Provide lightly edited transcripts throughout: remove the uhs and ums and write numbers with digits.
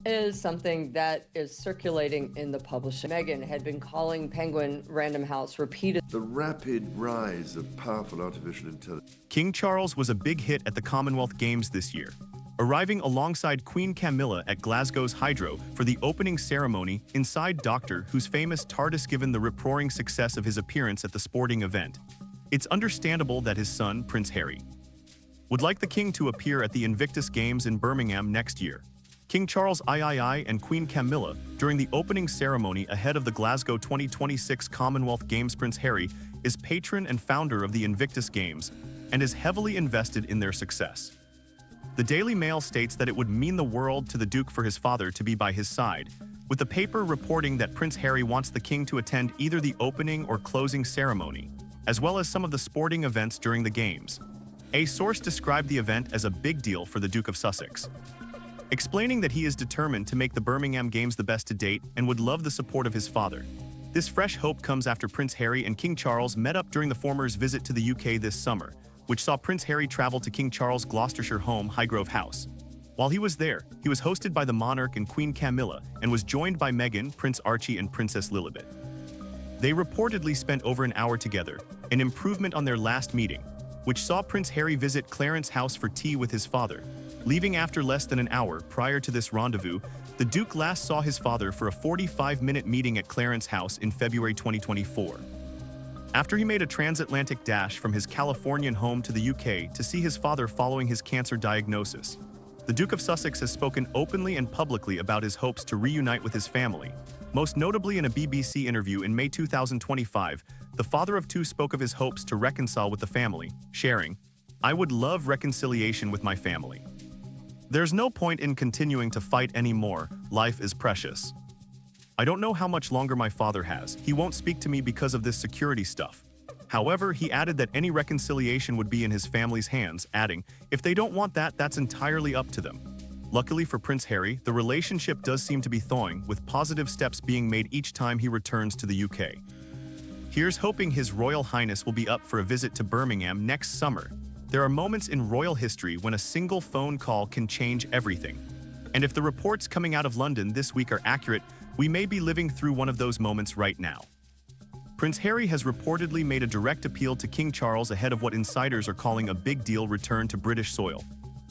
Is something that is circulating in the publishing. Meghan had been calling Penguin Random House repeatedly. The rapid rise of powerful artificial intelligence. King Charles was a big hit at the Commonwealth Games this year, arriving alongside Queen Camilla at Glasgow's Hydro for the opening ceremony inside Doctor Who's famous TARDIS. Given the rip-roaring success of his appearance at the sporting event, it's understandable that his son, Prince Harry, would like the king to appear at the Invictus Games in Birmingham next year. King Charles III and Queen Camilla during the opening ceremony ahead of the Glasgow 2026 Commonwealth Games. Prince Harry is patron and founder of the Invictus Games and is heavily invested in their success. The Daily Mail states that it would mean the world to the Duke for his father to be by his side, with the paper reporting that Prince Harry wants the king to attend either the opening or closing ceremony, as well as some of the sporting events during the Games. A source described the event as a big deal for the Duke of Sussex, explaining that he is determined to make the Birmingham Games the best to date and would love the support of his father. This fresh hope comes after Prince Harry and King Charles met up during the former's visit to the UK this summer, which saw Prince Harry travel to King Charles' Gloucestershire home, Highgrove House. While he was there, he was hosted by the monarch and Queen Camilla and was joined by Meghan, Prince Archie and Princess Lilibet. They reportedly spent over an hour together, an improvement on their last meeting, which saw Prince Harry visit Clarence House for tea with his father. Leaving after less than an hour prior to this rendezvous, the Duke last saw his father for a 45-minute meeting at Clarence House in February 2024. After he made a transatlantic dash from his Californian home to the UK to see his father following his cancer diagnosis, the Duke of Sussex has spoken openly and publicly about his hopes to reunite with his family. Most notably in a BBC interview in May 2025, the father of two spoke of his hopes to reconcile with the family, sharing, "I would love reconciliation with my family. There's no point in continuing to fight anymore, life is precious. I don't know how much longer my father has, he won't speak to me because of this security stuff." However, he added that any reconciliation would be in his family's hands, adding, "If they don't want that, that's entirely up to them." Luckily for Prince Harry, the relationship does seem to be thawing, with positive steps being made each time he returns to the UK. Here's hoping His Royal Highness will be up for a visit to Birmingham next summer. There are moments in royal history when a single phone call can change everything. And if the reports coming out of London this week are accurate, we may be living through one of those moments right now. Prince Harry has reportedly made a direct appeal to King Charles ahead of what insiders are calling a big deal return to British soil.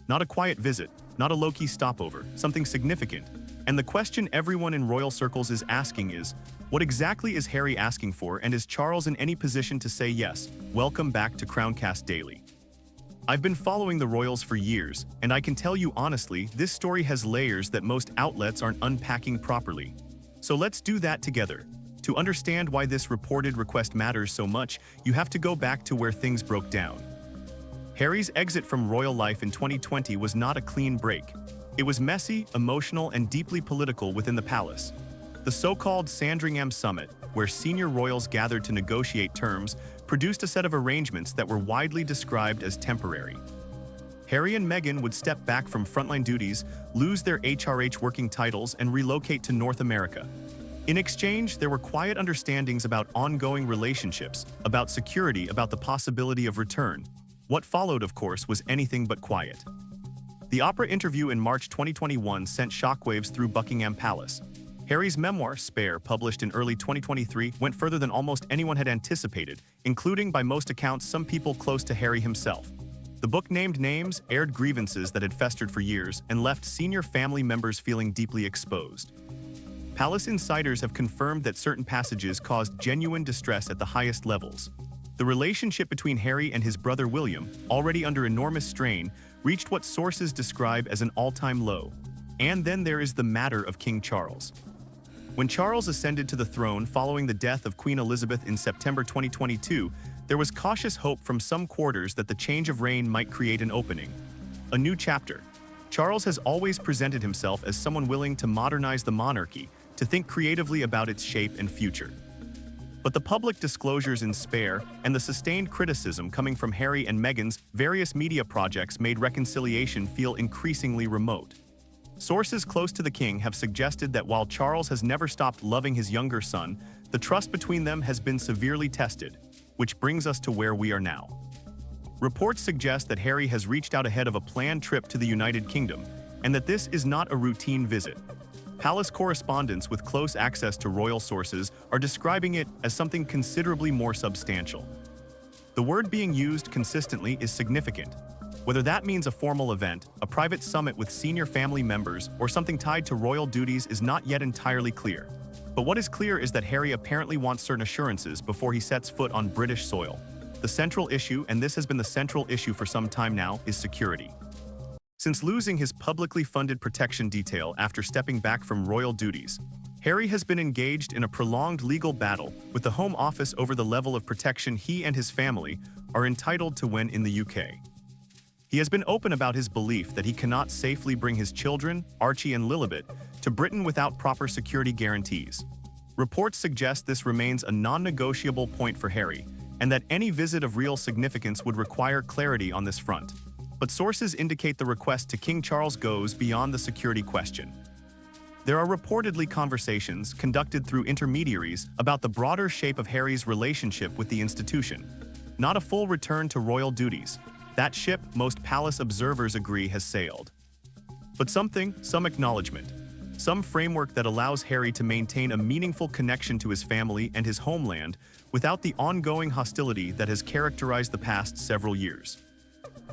Not a quiet visit, not a low-key stopover, something significant. And the question everyone in royal circles is asking is, what exactly is Harry asking for, and is Charles in any position to say yes? Welcome back to Crowncast Daily. I've been following the royals for years, and I can tell you honestly, this story has layers that most outlets aren't unpacking properly. So let's do that together. To understand why this reported request matters so much, you have to go back to where things broke down. Harry's exit from royal life in 2020 was not a clean break. It was messy, emotional, and deeply political within the palace. The so-called Sandringham Summit, where senior royals gathered to negotiate terms, produced a set of arrangements that were widely described as temporary. Harry and Meghan would step back from frontline duties, lose their HRH working titles, and relocate to North America. In exchange, there were quiet understandings about ongoing relationships, about security, about the possibility of return. What followed, of course, was anything but quiet. The Opera interview in March 2021 sent shockwaves through Buckingham Palace. Harry's memoir, Spare, published in early 2023, went further than almost anyone had anticipated, including, by most accounts, some people close to Harry himself. The book named names, aired grievances that had festered for years, and left senior family members feeling deeply exposed. Palace insiders have confirmed that certain passages caused genuine distress at the highest levels. The relationship between Harry and his brother William, already under enormous strain, reached what sources describe as an all-time low. And then there is the matter of King Charles. When Charles ascended to the throne following the death of Queen Elizabeth in September 2022, there was cautious hope from some quarters that the change of reign might create an opening. A new chapter. Charles has always presented himself as someone willing to modernize the monarchy, to think creatively about its shape and future. But the public disclosures in Spare and the sustained criticism coming from Harry and Meghan's various media projects made reconciliation feel increasingly remote. Sources close to the king have suggested that while Charles has never stopped loving his younger son, the trust between them has been severely tested, which brings us to where we are now. Reports suggest that Harry has reached out ahead of a planned trip to the United Kingdom, and that this is not a routine visit. Palace correspondents with close access to royal sources are describing it as something considerably more substantial. The word being used consistently is significant. Whether that means a formal event, a private summit with senior family members, or something tied to royal duties is not yet entirely clear. But what is clear is that Harry apparently wants certain assurances before he sets foot on British soil. The central issue, and this has been the central issue for some time now, is security. Since losing his publicly funded protection detail after stepping back from royal duties, Harry has been engaged in a prolonged legal battle with the Home Office over the level of protection he and his family are entitled to when in the UK. He has been open about his belief that he cannot safely bring his children, Archie and Lilibet, to Britain without proper security guarantees. Reports suggest this remains a non-negotiable point for Harry, and that any visit of real significance would require clarity on this front. But sources indicate the request to King Charles goes beyond the security question. There are reportedly conversations conducted through intermediaries about the broader shape of Harry's relationship with the institution. Not a full return to royal duties. That ship, most palace observers agree, has sailed. But some acknowledgement, some framework that allows Harry to maintain a meaningful connection to his family and his homeland without the ongoing hostility that has characterized the past several years.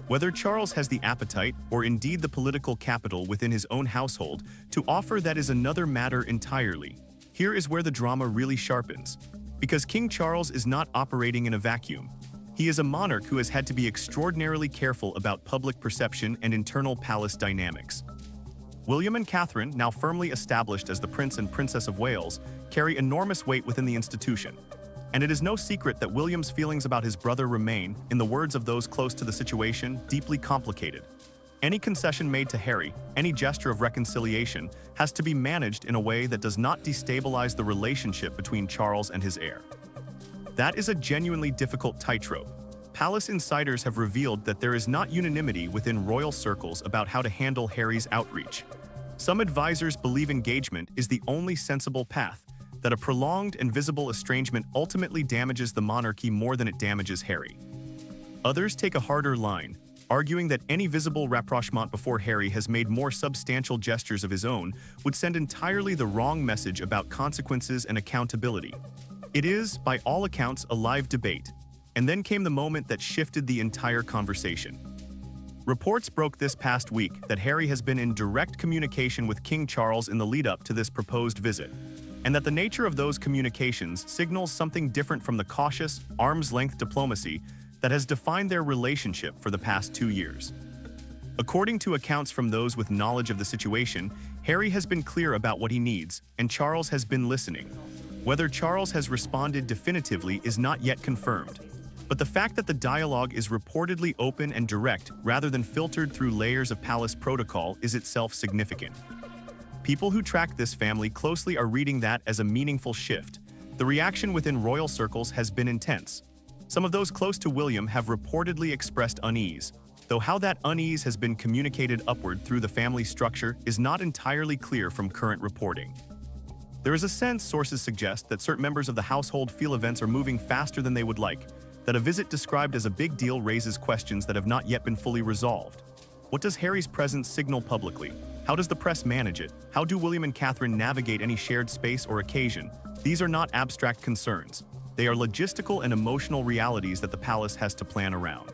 Whether Charles has the appetite, or indeed the political capital within his own household, to offer that is another matter entirely. Here is where the drama really sharpens. Because King Charles is not operating in a vacuum. He is a monarch who has had to be extraordinarily careful about public perception and internal palace dynamics. William and Catherine, now firmly established as the Prince and Princess of Wales, carry enormous weight within the institution. And it is no secret that William's feelings about his brother remain, in the words of those close to the situation, deeply complicated. Any concession made to Harry, any gesture of reconciliation, has to be managed in a way that does not destabilize the relationship between Charles and his heir. That is a genuinely difficult tightrope. Palace insiders have revealed that there is not unanimity within royal circles about how to handle Harry's outreach. Some advisors believe engagement is the only sensible path, that a prolonged and visible estrangement ultimately damages the monarchy more than it damages Harry. Others take a harder line, arguing that any visible rapprochement before Harry has made more substantial gestures of his own would send entirely the wrong message about consequences and accountability. It is, by all accounts, a live debate, and then came the moment that shifted the entire conversation. Reports broke this past week that Harry has been in direct communication with King Charles in the lead-up to this proposed visit, and that the nature of those communications signals something different from the cautious, arm's-length diplomacy that has defined their relationship for the past 2 years. According to accounts from those with knowledge of the situation, Harry has been clear about what he needs, and Charles has been listening. Whether Charles has responded definitively is not yet confirmed, but the fact that the dialogue is reportedly open and direct rather than filtered through layers of palace protocol is itself significant. People who track this family closely are reading that as a meaningful shift. The reaction within royal circles has been intense. Some of those close to William have reportedly expressed unease, though how that unease has been communicated upward through the family structure is not entirely clear from current reporting. There is a sense, sources suggest, that certain members of the household feel events are moving faster than they would like, that a visit described as a big deal raises questions that have not yet been fully resolved. What does Harry's presence signal publicly? How does the press manage it? How do William and Catherine navigate any shared space or occasion? These are not abstract concerns. They are logistical and emotional realities that the palace has to plan around.